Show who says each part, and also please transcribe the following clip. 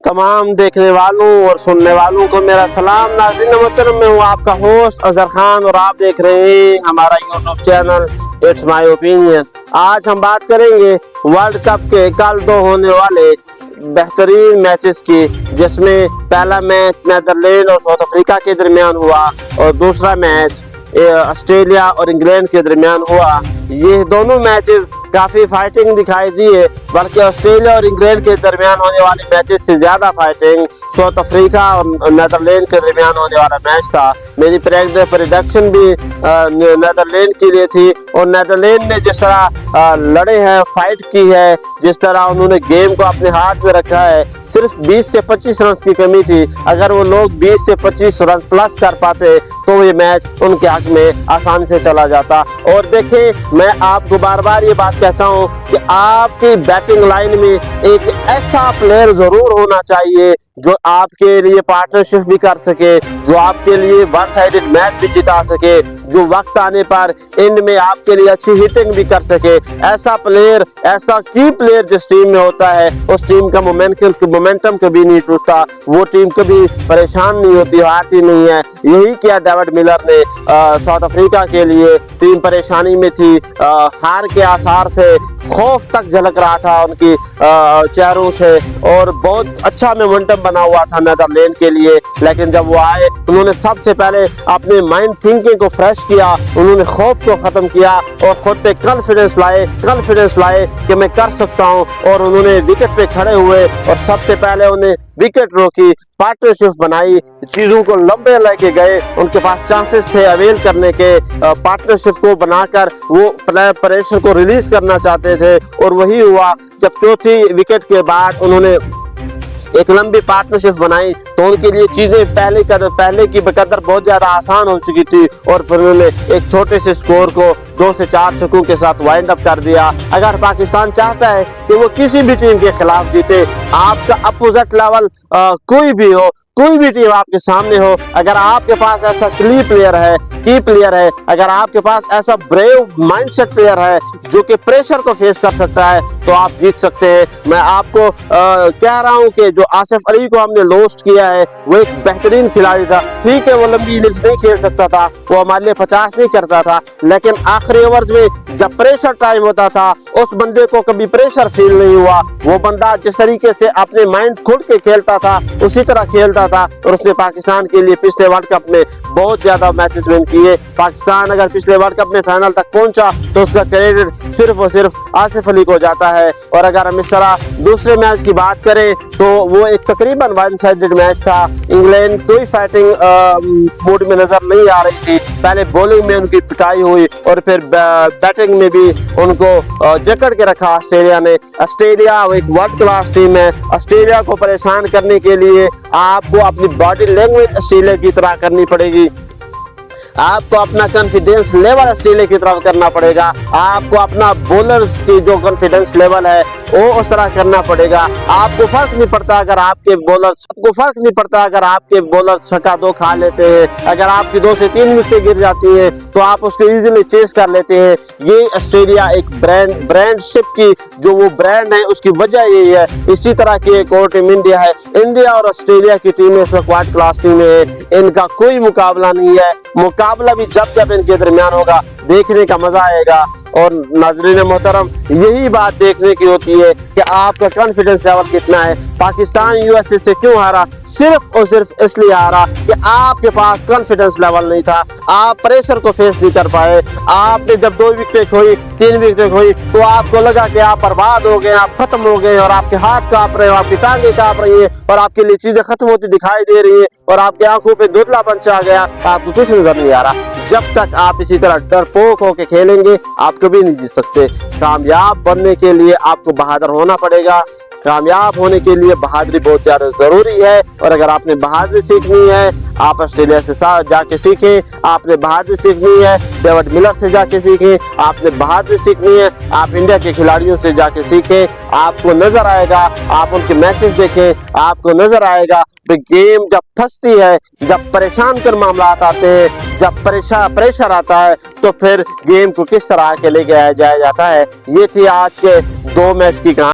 Speaker 1: तमाम देखने वालों और सुनने वालों को मेरा सलाम। नाज़रीन मोहतरम, मैं हूँ आपका होस्ट अजहर खान और आप देख रहे हैं हमारा YouTube channel it's my opinion. आज हम बात करेंगे वर्ल्ड कप के कल 2 होने वाले बेहतरीन मैचेस की, जिसमें पहला मैच नीदरलैंड और साउथ अफ्रीका के दरमियान हुआ और दूसरा मैच ऑस्ट्रेलिया और इंग्लैंड के दरमियान हुआ। ये दोनों मैचेस काफ़ी फाइटिंग दिखाई दी है, बल्कि ऑस्ट्रेलिया और इंग्लैंड के दरमियान होने वाले मैचेस से ज़्यादा फाइटिंग साउथ अफ्रीका और नीदरलैंड के दरमियान होने वाला मैच था। मेरी प्रेडिक्शन भी नीदरलैंड के लिए थी और नीदरलैंड ने जिस तरह लड़े हैं, फाइट की है, जिस तरह उन्होंने गेम को अपने हाथ में रखा है, सिर्फ 20 से 25 रन की कमी थी। अगर वो लोग 20 से 25 रन प्लस कर पाते तो ये मैच उनके हक में आसानी से चला जाता। और देखें, मैं आपको बार बार ये बात कहता हूँ कि आपकी बैटिंग लाइन में एक ऐसा प्लेयर जरूर होना चाहिए जो आपके लिए पार्टनरशिप भी कर सके, जो आपके लिए वन साइडेड मैच भी जिता सके, जो वक्त आने पर एंड में आपके लिए अच्छी हिटिंग भी कर सके। ऐसा प्लेयर, ऐसा की प्लेयर जिस टीम में होता है, उस टीम का मोमेंटम कभी नहीं टूटता, वो टीम कभी परेशान नहीं होती, हारती नहीं है। यही किया डेविड मिलर ने साउथ अफ्रीका के लिए। टीम परेशानी में थी, हार के आसार थे, खौफ तक झलक रहा था उनकी चेहरों से और बहुत अच्छा मोमेंटम बना हुआ था नीदरलैंड के लिए। लेकिन जब वो आए, उन्होंने सबसे पहले अपने माइंड थिंकिंग को फ्रेश किया, उन्होंने खौफ को खत्म किया और खुद पे कॉन्फिडेंस लाए कि मैं कर सकता हूं। और उन्होंने विकेट पे खड़े हुए और सबसे पहले उन्हें विकेट रोकी, पार्टनरशिप बनाई, चीजों को लंबे लेके गए। उनके पास चांसेस थे अवेल करने के, पार्टनरशिप को बनाकर वो प्रेशर को रिलीज करना चाहते थे और वही हुआ। जब चौथी विकेट के बाद उन्होंने एक लंबी पार्टनरशिप बनाई तो उनके लिए चीजें पहले की बकदर बहुत ज्यादा आसान हो चुकी थी और फिर उन्होंने एक छोटे से स्कोर को 2 से 4 छक्कों के साथ वाइंड अप कर दिया। अगर पाकिस्तान चाहता है कि वो किसी भी टीम के खिलाफ जीते, आपका अपोजिट लेवल कोई भी हो, कोई भी टीम आपके सामने हो, अगर आपके पास ऐसा की प्लेयर है, अगर आपके पास ऐसा ब्रेव माइंडसेट प्लेयर है जो कि प्रेशर को फेस कर सकता है, तो आप जीत सकते हैं। मैं आपको कह रहा हूं कि जो आसिफ अली को हमने लॉस्ट किया है, वो एक बेहतरीन खिलाड़ी था। ठीक है, वो लंबी इनिंग्स नहीं खेल सकता था, वो हमारे लिए 50 नहीं करता था, लेकिन आखिरी ओवर्स में जब प्रेशर टाइम होता था, उस बंदे को कभी प्रेशर फील नहीं हुआ। वो बंदा जिस तरीके से अपने माइंड खोल के खेलता था, उसी तरह खेलता था और उसने पाकिस्तान के लिए पिछले वर्ल्ड कप में बहुत ज्यादा मैचेस विन किए। पाकिस्तान अगर पिछले वर्ल्ड कप में फाइनल तक पहुंचा तो उसका क्रेडिट सिर्फ और सिर्फ आसिफ अली को जाता है। और अगर हम इस तरह दूसरे मैच की बात करें तो वो एक तकरीबन वन साइडेड मैच था। इंग्लैंड कोई फाइटिंग मूड में नजर नहीं आ रही थी। पहले बॉलिंग में उनकी पिटाई हुई और फिर बैटिंग में भी उनको जकड़ के रखा ऑस्ट्रेलिया ने। ऑस्ट्रेलिया एक वर्ल्ड क्लास टीम है। ऑस्ट्रेलिया को परेशान करने के लिए आपको अपनी बॉडी लैंग्वेज ऑस्ट्रेलिया की तरह करनी पड़ेगी, आपको अपना कॉन्फिडेंस लेवल ऑस्ट्रेलिया की तरफ करना पड़ेगा, आपको अपना बॉलर्स की जो कॉन्फिडेंस लेवल है वो उस तरह करना पड़ेगा। आपको फर्क नहीं पड़ता अगर आपके बॉलर छक्का 2 खा लेते हैं, अगर आपकी 2 से 3 विकेटें गिर जाती हैं तो आप उसको इजीली चेस कर लेते हैं। ये ऑस्ट्रेलिया एक ब्रांडशिप की जो वो ब्रांड है, उसकी वजह यही है। इसी तरह की एक और टीम इंडिया है। इंडिया और ऑस्ट्रेलिया की टीमें इस वक्त वर्ल्ड क्लास टीमें हैं, इनका कोई मुकाबला नहीं है। मुकाबला भी जब इनके दरमियान होगा, देखने का मजा आएगा। और नाज़रीन मोहतरम, यही बात देखने की होती है कि आपका कॉन्फिडेंस लेवल कितना है। पाकिस्तान यूएसए से क्यों हारा? सिर्फ और सिर्फ इसलिए हारा कि आपके पास कॉन्फिडेंस लेवल नहीं था, आप प्रेशर को फेस नहीं कर पाए। आपने जब 2 विकेट खोई, 3 विकेट खोई तो आपको लगा कि आप बर्बाद हो गए, आप खत्म हो गए और आपके हाथ कांप रहे हो, आपकी टांगें कांप रही है और आपके लिए चीजें खत्म होती दिखाई दे रही है और आपकी आंखों पे धुंधलापन छा गया, आपको कुछ नजर नहीं आ रहा। जब तक आप इसी तरह डरपोक होकर खेलेंगे, आप कभी नहीं जीत सकते। कामयाब बनने के लिए आपको बहादुर होना पड़ेगा। कामयाब होने के लिए बहादुरी बहुत ज्यादा जरूरी है। और अगर आपने बहादुरी सीखनी है, आप ऑस्ट्रेलिया से जाके सीखें। आपने बहादुरी सीखनी है, डेविड मिलर से जाके सीखें। आपने बहादुरी सीखनी है, आप इंडिया के खिलाड़ियों से जाके सीखें। आपको नजर आएगा, आप उनके मैचेस देखें, आपको नजर आएगा कि गेम जब फंसती है, जब परेशान कर मामला आते हैं, जब प्रेशर आता है, तो फिर गेम को किस तरह के ले जाया जाता है। ये थी आज के 2 मैच की कहानी।